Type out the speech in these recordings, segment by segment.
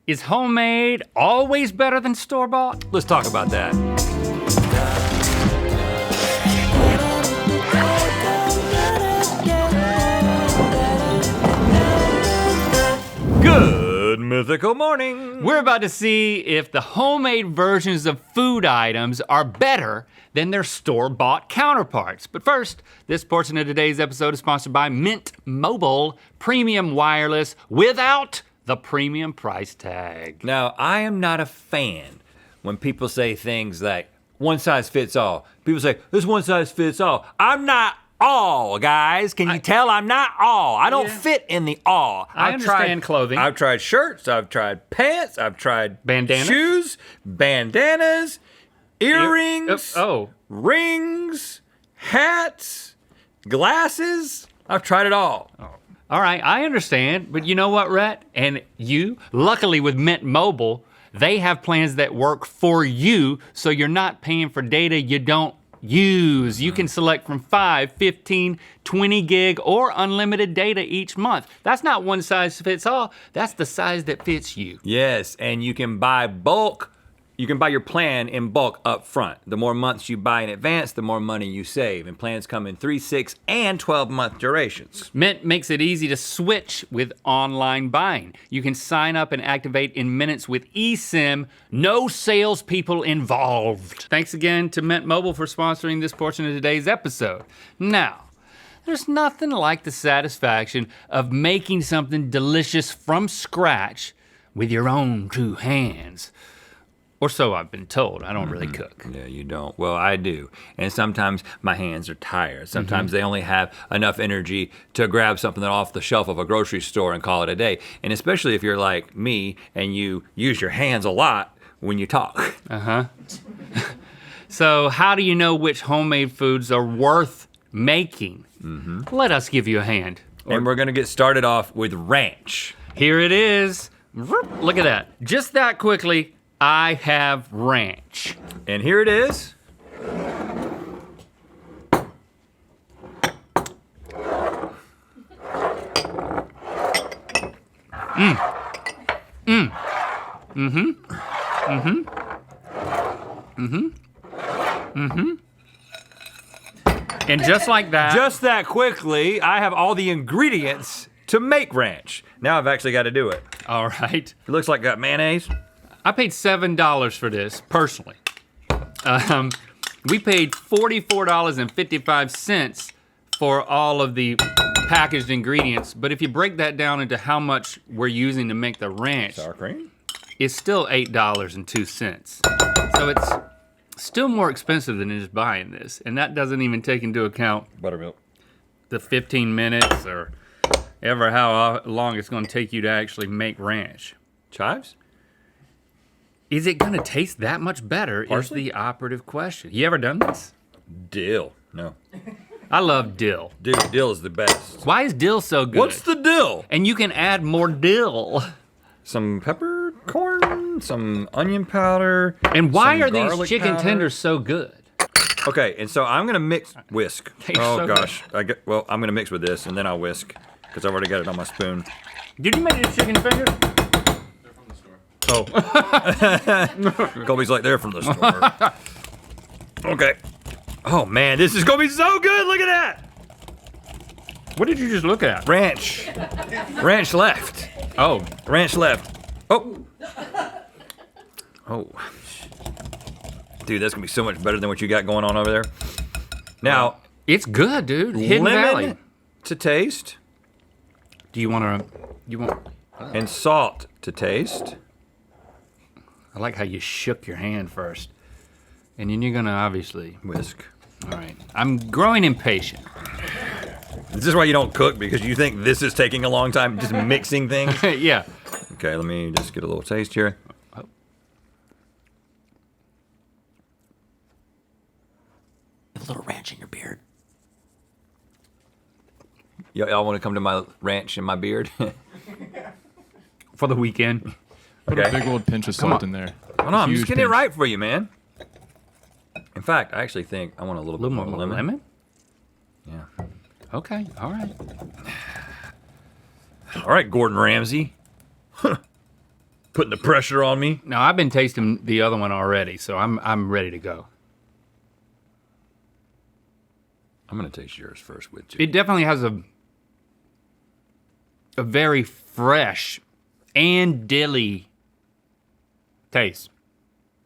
Is homemade always better than store-bought? Let's talk about that. Good mythical morning. We're about to see if the homemade versions of food items are better than their store-bought counterparts. But first, this portion of today's episode is sponsored by Mint Mobile Premium Wireless without the premium price tag. Now, I am not a fan when people say things like, one size fits all. People say, this one size fits all. I'm not all, guys. Can you tell I'm not all? I don't fit in the all. I understand clothing. I've tried shirts, I've tried pants, I've tried Bandanas? shoes, bandanas, earrings, rings, hats, glasses. I've tried it all. All right, I understand, but you know what, Rhett? And you, luckily with Mint Mobile, they have plans that work for you, so you're not paying for data you don't use. You can select from 5, 15, 20 gig, or unlimited data each month. That's not one size fits all, that's the size that fits you. Yes, and you can buy bulk. You can buy your plan in bulk up front. The more months you buy in advance, the more money you save. And plans come in 3, 6, and 12-month durations. Mint makes it easy to switch with online buying. You can sign up and activate in minutes with eSIM, no salespeople involved. Thanks again to Mint Mobile for sponsoring this portion of today's episode. Now, there's nothing like the satisfaction of making something delicious from scratch with your own two hands. Or so I've been told. I don't really cook. Yeah, you don't. Well, I do. And sometimes my hands are tired. Sometimes they only have enough energy to grab something off the shelf of a grocery store and call it a day. And especially if you're like me and you use your hands a lot when you talk. So how do you know which homemade foods are worth making? Let us give you a hand. And we're gonna get started off with ranch. Here it is. Look at that. Just that quickly, I have ranch. And here it is. And just like that. Just that quickly, I have all the ingredients to make ranch. Now I've actually got to do it. All right. It looks like got mayonnaise. I paid $7 for this, personally. We paid $44.55 for all of the packaged ingredients, but if you break that down into how much we're using to make the ranch, Sour cream? it's still $8.02. So it's still more expensive than just buying this, and that doesn't even take into account Buttermilk. the 15 minutes or ever how long it's gonna take you to actually make ranch. Chives? Is it gonna taste that much better Parsley? is the operative question. You ever done this? Dill. No. I love dill. Dude, dill is the best. Why is dill so good? What's the dill? And you can add more dill. Some peppercorn, some onion powder. And why some are these garlic chicken powder. tenders so good? Okay, and so I'm gonna whisk. They're Oh so gosh, I'm gonna mix with this and then I'll whisk because I've already got it on my spoon. Did you make these chicken fingers? Oh. Colby's like, they're from the store. Okay. Oh man, this is gonna be so good. Look at that. What did you just look at? Ranch. Ranch left. Oh. Ranch left. Oh. Oh. Dude, that's gonna be so much better than what you got going on over there. Now, It's good, dude. Hidden lemon Valley. to taste Do you want? and salt to taste. I like how you shook your hand first. And then you're gonna obviously, Whisk. all right. I'm growing impatient. Is this why you don't cook? Because you think this is taking a long time, just mixing things? Yeah. Okay, let me just get a little taste here. A little ranch in your beard. Y'all want to come to my ranch and my beard? For the weekend. Put a Okay. big old pinch of salt in there. Oh, no, I'm just Huge getting it pinch. right for you, man. In fact, I actually think I want a A little more lemon? Yeah. Okay, all right. All right, Gordon Ramsay. Putting the pressure on me. Now I've been tasting the other one already, so I'm ready to go. I'm gonna taste yours first with you. It definitely has a very fresh and dilly taste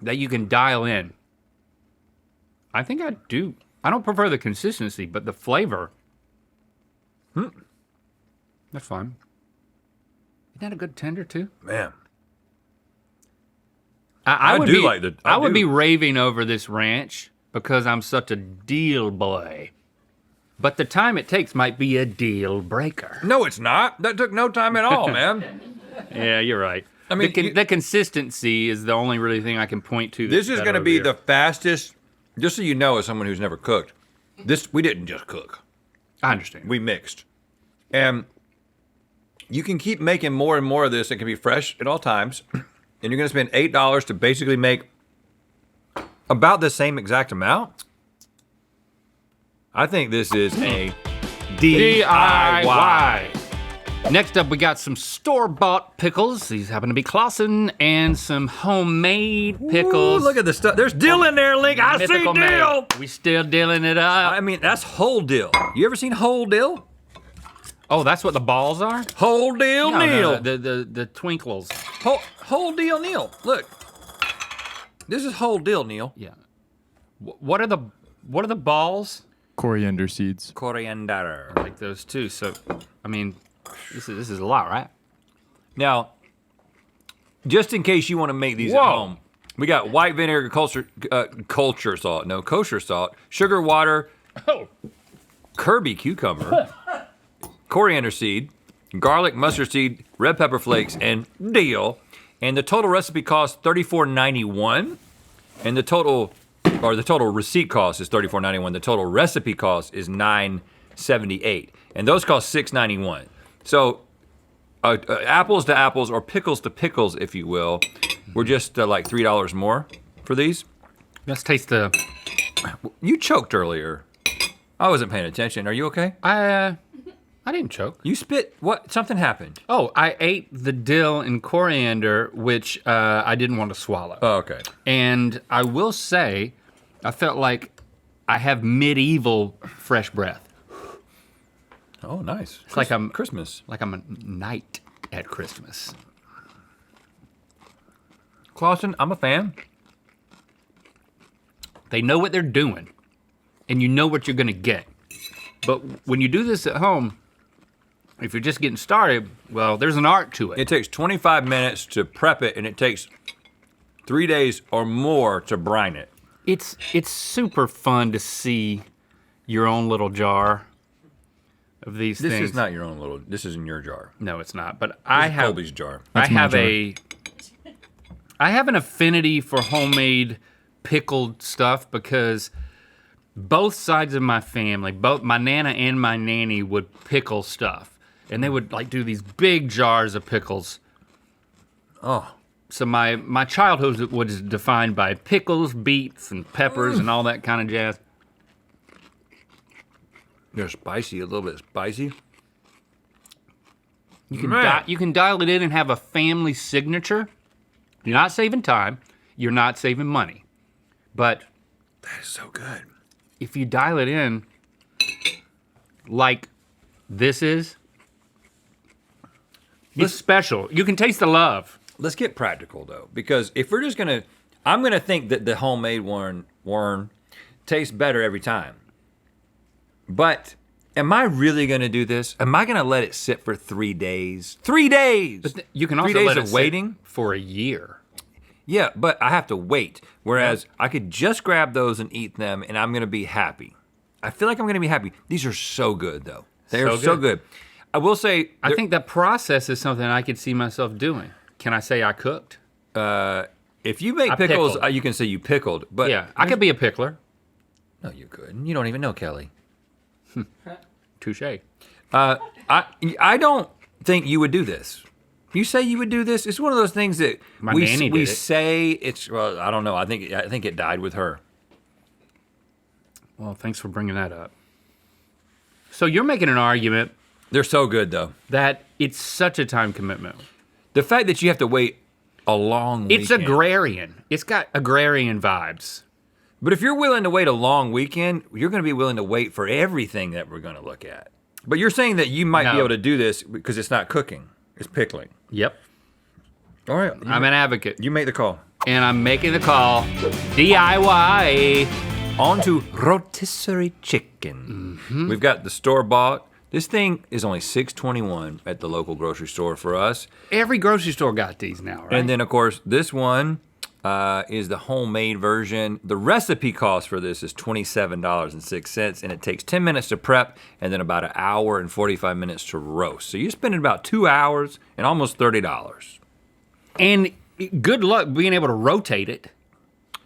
that you can dial in. I think I do. I don't prefer the consistency, but the flavor. That's fine. Isn't that a good tender too? Man. I would do be, like the- I I would do. be raving over this ranch because I'm such a deal boy. But the time it takes might be a deal breaker. No, it's not. That took no time at all, man. Yeah, you're right. I mean, the consistency is the only really thing I can point to. This that's is better gonna over be here. the fastest, just so you know, as someone who's never cooked, we didn't just cook. I understand. We mixed. And you can keep making more and more of this. It can be fresh at all times. And you're gonna spend $8 to basically make about the same exact amount. I think this is a DIY. Next up, we got some store-bought pickles. These happen to be Clausen, and some homemade pickles. Ooh, look at the stuff. There's dill in there, Link. I see Mythical dill. made. We still dealing it up. I mean, that's whole dill. You ever seen whole dill? Oh, that's what the balls are? Whole dill, No, Neil. the twinkles. Whole deal, Neil. Look, this is whole dill, Neil. Yeah. What are the balls? Coriander seeds. Coriander. Like those two. So, I mean, this is a lot, right? Now, just in case you want to make these at Whoa. home, we got white vinegar, kosher salt, sugar, water, Oh. Kirby cucumber, coriander seed, garlic, mustard seed, red pepper flakes, and dill. And the total recipe costs $34.91, and the total receipt cost is $34.91. The total recipe cost is $9.78, and those cost $6.91. So, apples to apples, or pickles to pickles, if you will, we're just like $3 more for these. Let's taste the. You choked earlier. I wasn't paying attention. Are you okay? I didn't choke. You spit. What? Something happened. Oh, I ate the dill and coriander, which I didn't want to swallow. Oh, okay. And I will say, I felt like I have medieval fresh breath. Oh, nice. It's like I'm Christmas. like I'm a knight at Christmas. Clausen, I'm a fan. They know what they're doing, and you know what you're gonna get. But when you do this at home, if you're just getting started, well, there's an art to it. It takes 25 minutes to prep it, and it takes 3 days or more to brine it. It's super fun to see your own little jar of these This things. is not your own little. This is in your jar. No, it's not. But This I is have Colby's jar. I my have jar. I have an affinity for homemade pickled stuff because both sides of my family, both my nana and my nanny would pickle stuff. And they would like do these big jars of pickles. Oh, So my childhood was defined by pickles, beets, and peppers and all that kind of jazz. they're spicy. A little bit spicy. You can Man. you can dial it in and have a family signature. You're not saving time. You're not saving money. But That is so good. if you dial it in like this is, it's special. You can taste the love. Let's get practical though, because if we're just gonna, I'm gonna think that the homemade one tastes better every time. But am I really gonna do this? Am I gonna let it sit for 3 days? 3 days. You can 3 also days let of it sit waiting. for a year. Yeah, but I have to wait. Whereas I could just grab those and eat them, and I'm gonna be happy. I feel like I'm gonna be happy. These are so good though. They are So so good. good. I will say, I think that process is something I could see myself doing. Can I say I cooked? if you make I pickles, pickled. you can say you pickled. But Yeah, I could be a pickler. No, you couldn't. You don't even know Kelly. Touche. I don't think you would do this. You say you would do this. It's one of those things that My we nanny we did it. say it's. Well, I don't know. I think it died with her. Well, thanks for bringing that up. So you're making an argument They're so good though. that it's such a time commitment. The fact that you have to wait a long It's weekend. agrarian. It's got agrarian vibes. But if you're willing to wait a long weekend, you're going to be willing to wait for everything that we're going to look at. But you're saying that you might be No. able to do this because it's not cooking, it's pickling. Yep. All right, I'm an advocate. you make the call. And I'm making the call. DIY. On to rotisserie chicken. We've got the store-bought. This thing is only $6.21 at the local grocery store for us. Every grocery store got these now, right? And then, of course, this one is the homemade version. The recipe cost for this is $27.06, and it takes 10 minutes to prep and then about an hour and 45 minutes to roast. So you're spending about 2 hours and almost $30. And good luck being able to rotate it.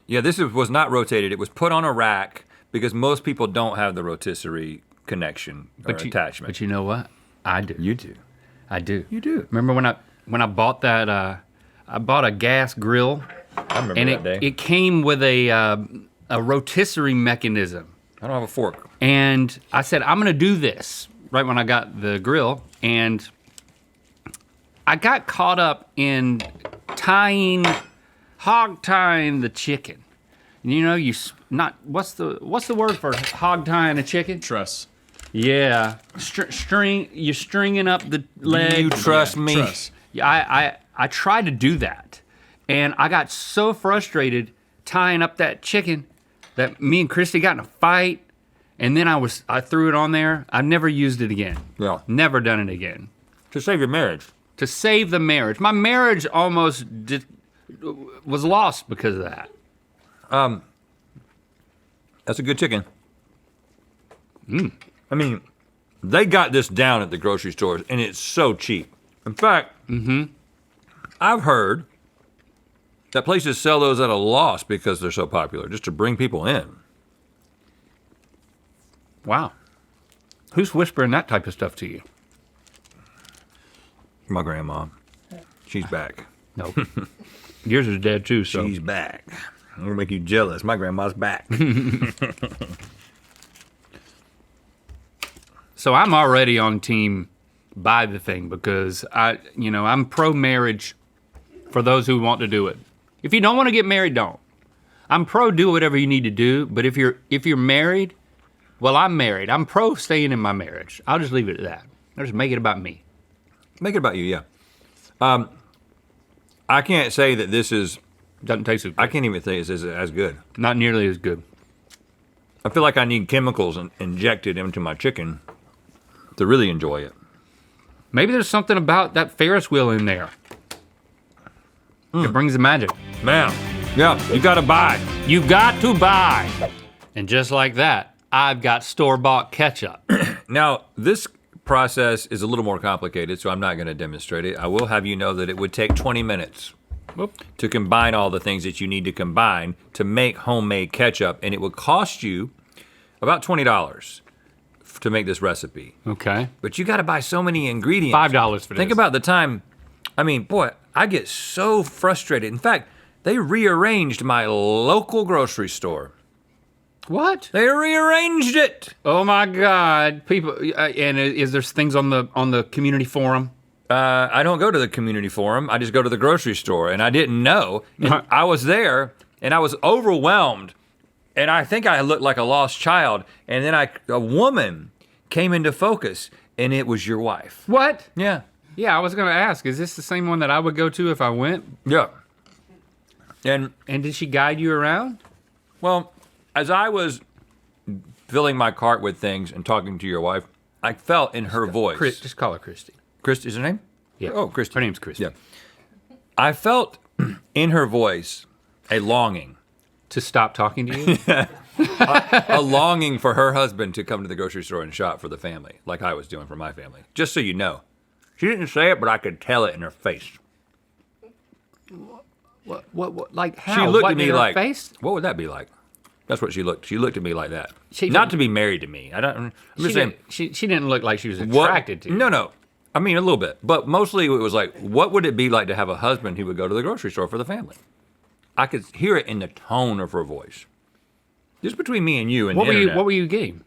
Yeah, this was not rotated. It was put on a rack because most people don't have the rotisserie connection or attachment. But you know what? I do. You do. I do. You do. Remember when I bought that? I bought a gas grill, I remember and that day. it came with a rotisserie mechanism. I don't have a fork. And I said, I'm gonna do this right when I got the grill, and I got caught up in hog tying the chicken. You know, what's the word for hog tying a chicken? Truss. Yeah, you're stringing up the leg. You trust me? Truss. Yeah, I tried to do that, and I got so frustrated tying up that chicken that me and Christy got in a fight, and then I threw it on there. I've never used it again. Yeah. Never done it again. To save your marriage. To save the marriage. My marriage almost was lost because of that. That's a good chicken. I mean, they got this down at the grocery stores, and it's so cheap. In fact, I've heard that places sell those at a loss because they're so popular, just to bring people in. Wow. Who's whispering that type of stuff to you? My grandma, she's back. No. Yours is dead too, so. She's back. I'm gonna make you jealous. My grandma's back. So I'm already on team buy the thing because I'm pro marriage for those who want to do it. If you don't want to get married, don't. I'm pro do whatever you need to do, but if you're married, well, I'm married. I'm pro staying in my marriage. I'll just leave it at that. I'll just make it about me. Make it about you, yeah. I can't say that this is. Doesn't taste as good. I can't even say it's as good. Not nearly as good. I feel like I need chemicals injected into my chicken to really enjoy it. Maybe there's something about that Ferris wheel in there. It brings the magic. Man, yeah, you gotta buy. You got to buy. And just like that, I've got store-bought ketchup. Now, this process is a little more complicated, so I'm not gonna demonstrate it. I will have you know that it would take 20 minutes to combine all the things that you need to combine to make homemade ketchup, and it would cost you about $20 to make this recipe. Okay. But you gotta buy so many ingredients. $5 for this. Think about the time. I mean, boy, I get so frustrated. In fact, they rearranged my local grocery store. What? They rearranged it. Oh my God! People, and is there things on the community forum? I don't go to the community forum. I just go to the grocery store, and I didn't know. And I was there, and I was overwhelmed, and I think I looked like a lost child. And then a woman came into focus, and it was your wife. What? Yeah, Yeah, I was gonna ask. Is this the same one that I would go to if I went? yeah. And And did she guide you around? well, as I was filling my cart with things and talking to your wife, I felt in her voice. Just call her Christy. Christy is her name? Yeah. Oh, Christy. Her name's Christy. Yeah. I felt in her voice a longing. To stop talking to you? A longing for her husband to come to the grocery store and shop for the family, like I was doing for my family. Just so you know. She didn't say it, but I could tell it in her face. What like how? She looked What, at me in her like, face? what would that be like? That's what she looked. She looked at me like that. She Not didn't- to be married to me. I'm just She saying. didn't look like she was What- attracted to you. No. I mean, a little bit. But mostly it was like, what would it be like to have a husband who would go to the grocery store for the family? I could hear it in the tone of her voice. Just between me and you and What the were you internet. What were you getting?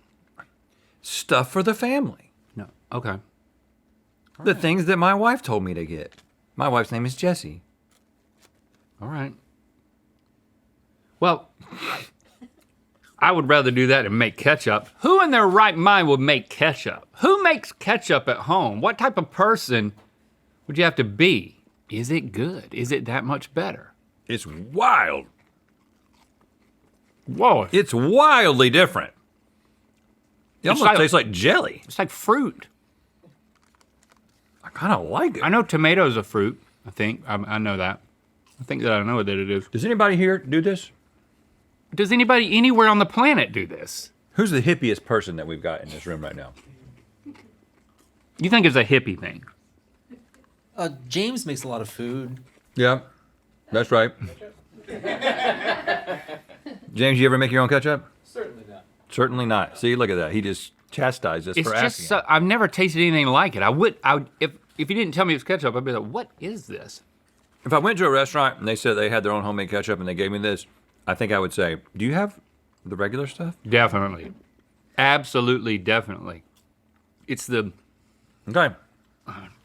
Stuff for the family. No. Okay. The things that my wife told me to get. My wife's name is Jessie. All right. Well, I would rather do that than make ketchup. Who in their right mind would make ketchup? Who makes ketchup at home? What type of person would you have to be? Is it good? Is it that much better? It's wild. Whoa. It's wildly different. It almost like- tastes like jelly. It's like fruit. I kind of like it. I know tomatoes are fruit, I think. I know that. I think that I know that it is. Does anybody here do this? Does anybody anywhere on the planet do this? Who's the hippiest person that we've got in this room right now? You think it's a hippie thing? James makes a lot of food. Yeah, that's right. James, you ever make your own ketchup? Certainly not. Certainly not. See, look at that. He just chastised us It's for just asking. so, I've never tasted anything like it. I would if you didn't tell me it was ketchup, I'd be like, what is this? If I went to a restaurant and they said they had their own homemade ketchup and they gave me this, I think I would say, do you have the regular stuff? Definitely. Absolutely, definitely. It's the Okay.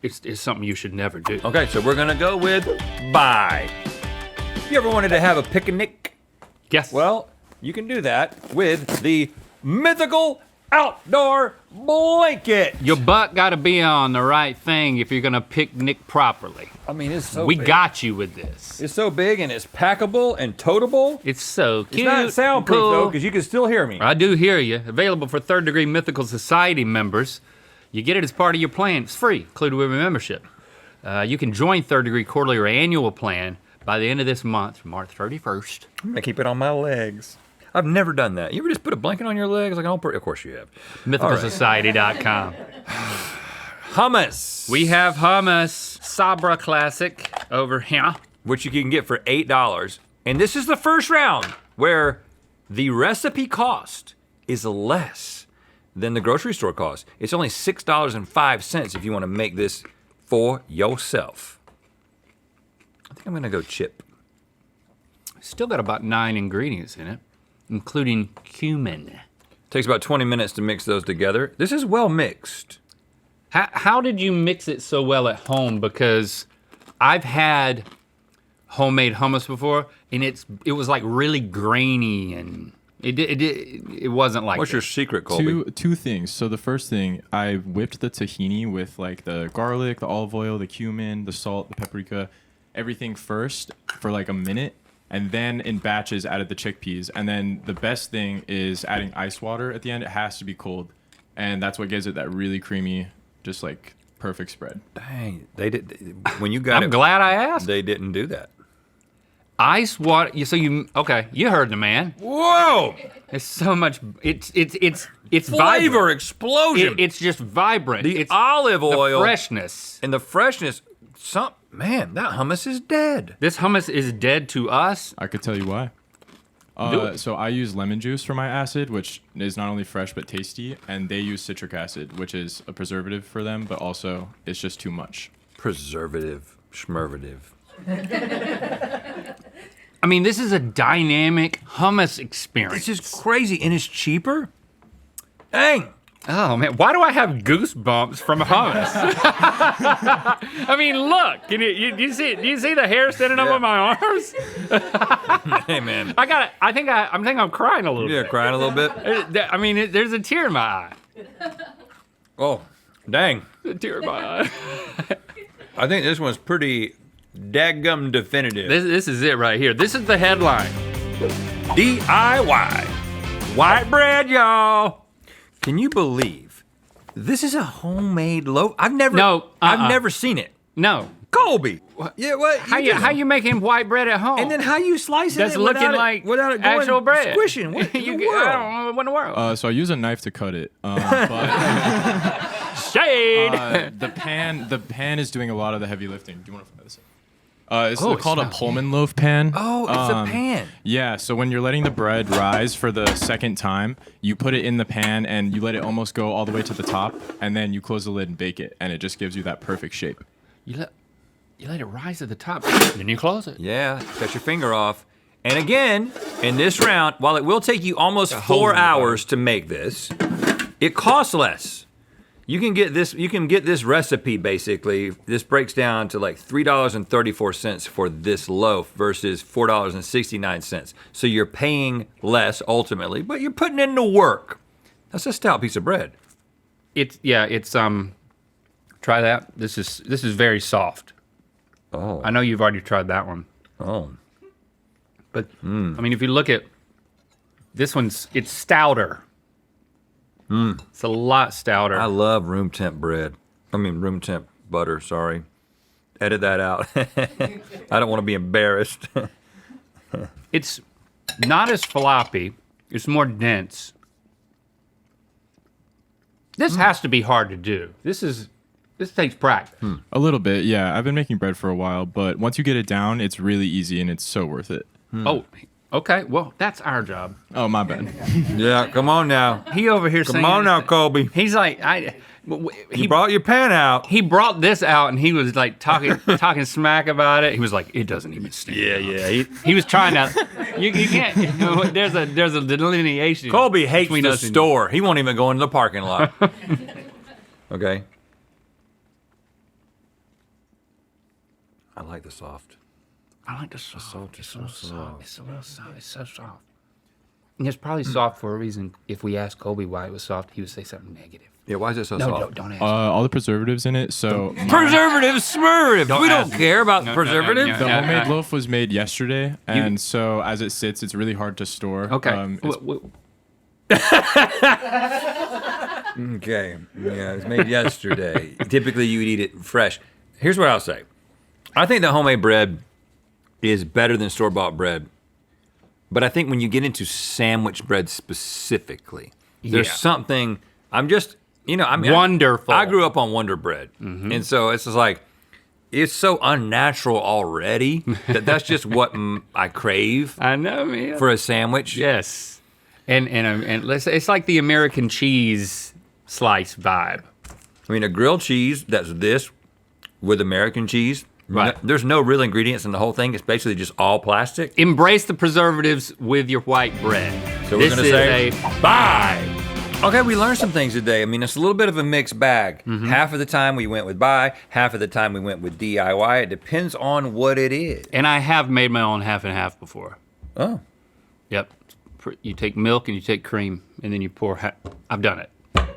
it's something you should never do. Okay, so we're gonna go with bye. You ever wanted to have a picnic? Yes. Well, you can do that with the Mythical Outdoor Blanket. your butt gotta be on the right thing if you're gonna picnic properly. I mean, it's so We big. got you with this. It's so big and it's packable and toteable. It's so It's cute. not soundproof though, cool. because you can still hear me. I do hear you. Available for Third Degree Mythical Society members. You get it as part of your plan. It's free, included with your membership. You can join Third Degree quarterly or annual plan by the end of this month, March 31st. I'm gonna keep it on my legs. I've never done that. You ever just put a blanket on your legs? Like, of course you have. MythicalSociety.com. Hummus. We have hummus, Sabra Classic over here. Which you can get for $8. And this is the first round where the recipe cost is less than the grocery store cost. It's only $6.05 if you want to make this for yourself. I think I'm gonna go chip. Still got about 9 ingredients in it, including cumin. Takes about 20 minutes to mix those together. This is well mixed. How did you mix it so well at home? Because I've had homemade hummus before, and it was like really grainy, and it wasn't like What's your this. secret, Colby? Two things. So the first thing, I whipped the tahini with like the garlic, the olive oil, the cumin, the salt, the paprika, everything first for like a minute, and then in batches added the chickpeas. And then the best thing is adding ice water at the end. It has to be cold, and that's what gives it that really creamy, just like perfect spread. Dang, they did. When you got I'm it, glad I asked. they didn't do that. Ice water. Okay? You heard the man. Whoa! It's so much. It's Flavor vibrant. explosion. It's just vibrant. the it's olive the oil freshness. and the freshness. Man, that hummus is dead. This hummus is dead to us. I could tell you why. Do it. So I use lemon juice for my acid, which is not only fresh but tasty, and they use citric acid, which is a preservative for them, but also it's just too much. Preservative, schmervative. I mean, this is a dynamic hummus experience. This is crazy, and it's cheaper. Dang. Oh man, why do I have goosebumps from hummus? I mean, look, can you see? Do you see the hair standing up Yeah. on my arms? Hey, man. I think I'm crying a little Yeah, bit. crying a little bit. I mean, there's a tear in my eye. Oh, dang. A tear in my eye. I think this one's pretty daggum definitive. This is it right here. This is the headline. DIY. White bread, y'all. Can you believe this is a homemade loaf? I've never seen it. No. Colby. Yeah, what? How you making white bread at home? And then how you slicing That's it looking without like without it going actual bread. squishing? What in you the I world? don't know what in the world. So I use a knife to cut it, but Shade. the pan is doing a lot of the heavy lifting. Do you want to fly this? It's Oh, it called a smells Pullman loaf pan. Oh, it's a pan. Yeah, so when you're letting the bread rise for the second time, you put it in the pan and you let it almost go all the way to the top, and then you close the lid and bake it, and it just gives you that perfect shape. You let it rise to the top, then you close it. Yeah, cut your finger off. And again, in this round, while it will take you almost holes 4 in the bottom. hours to make this, it costs less. You can get this recipe basically. This breaks down to like $3.34 for this loaf versus $4.69. So you're paying less ultimately, but you're putting in the work. That's a stout piece of bread. It's try that. This is very soft. Oh. I know you've already tried that one. Oh. But I mean, if you look at this it's stouter. It's a lot stouter. I love room temp bread. I mean room temp butter, sorry. Edit that out. I don't want to be embarrassed. It's not as floppy. It's more dense. This has to be hard to do. This takes practice. A little bit, yeah. I've been making bread for a while, but once you get it down, it's really easy and it's so worth it. Oh, okay. Well, that's our job. Oh, my bad. Yeah, come on now. He over here saying, Come on now, Colby. he's like, You brought your pan out. he brought this out and he was like talking smack about it. He was like, it doesn't even stand. Yeah. He was trying to. You can't. There's a delineation. Colby hates between the us and- store. He won't even go into the parking lot. Okay. I like the soft. I like the soft. It's so so soft. It's so soft. It's so soft. And it's probably soft for a reason. If we asked Colby why it was soft, he would say something negative. Yeah, why is it so No, soft? don't ask. All the preservatives in it, so Preservatives, smurf. We don't ask- care about No, no, preservatives. no, the no. homemade loaf was made yesterday, and so as it sits, it's really hard to store. Okay. Okay. Yeah, it was made yesterday. Typically, you would eat it fresh. Here's what I'll say. I think that homemade bread is better than store-bought bread. But I think when you get into sandwich bread specifically, there's Yeah. something, I'm just, I mean, Wonderful. I grew up on Wonder Bread. And so it's just like, it's so unnatural already that's just what I crave I know, man. for a sandwich. Yes. And it's like the American cheese slice vibe. I mean, a grilled cheese that's this with American cheese, Right. there's no real ingredients in the whole thing. It's basically just all plastic. Embrace the preservatives with your white bread. So we're This gonna is say, a buy. Okay, we learned some things today. I mean, it's a little bit of a mixed bag. Mm-hmm. Half of the time we went with buy, half of the time we went with DIY. It depends on what it is. And I have made my own half and half before. Oh, Yep. You take milk and you take cream and then you pour I've done it.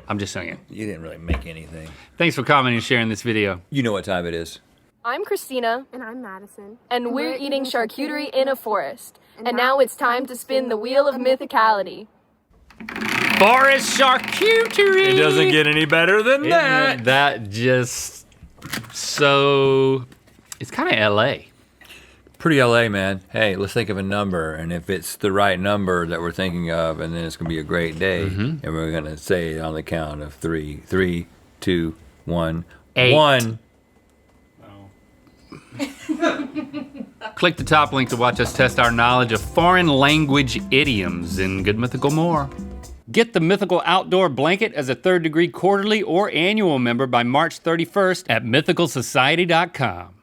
I'm just saying. you didn't really make anything. Thanks for commenting and sharing this video. You know what time it is. I'm Christina, And I'm Madison. and we're eating charcuterie in a forest. And now it's time to spin the wheel of mythicality. Forest charcuterie. It doesn't get any better than that. That just so it's kind of LA. Pretty LA, man. Hey, let's think of a number, and if it's the right number that we're thinking of, and then it's gonna be a great day, and we're gonna say it on the count of 3, 3, 2, 1, 8. 1. Click the top link to watch us test our knowledge of foreign language idioms in Good Mythical More. Get the Mythical Outdoor Blanket as a 3rd degree quarterly or annual member by March 31st at mythicalsociety.com.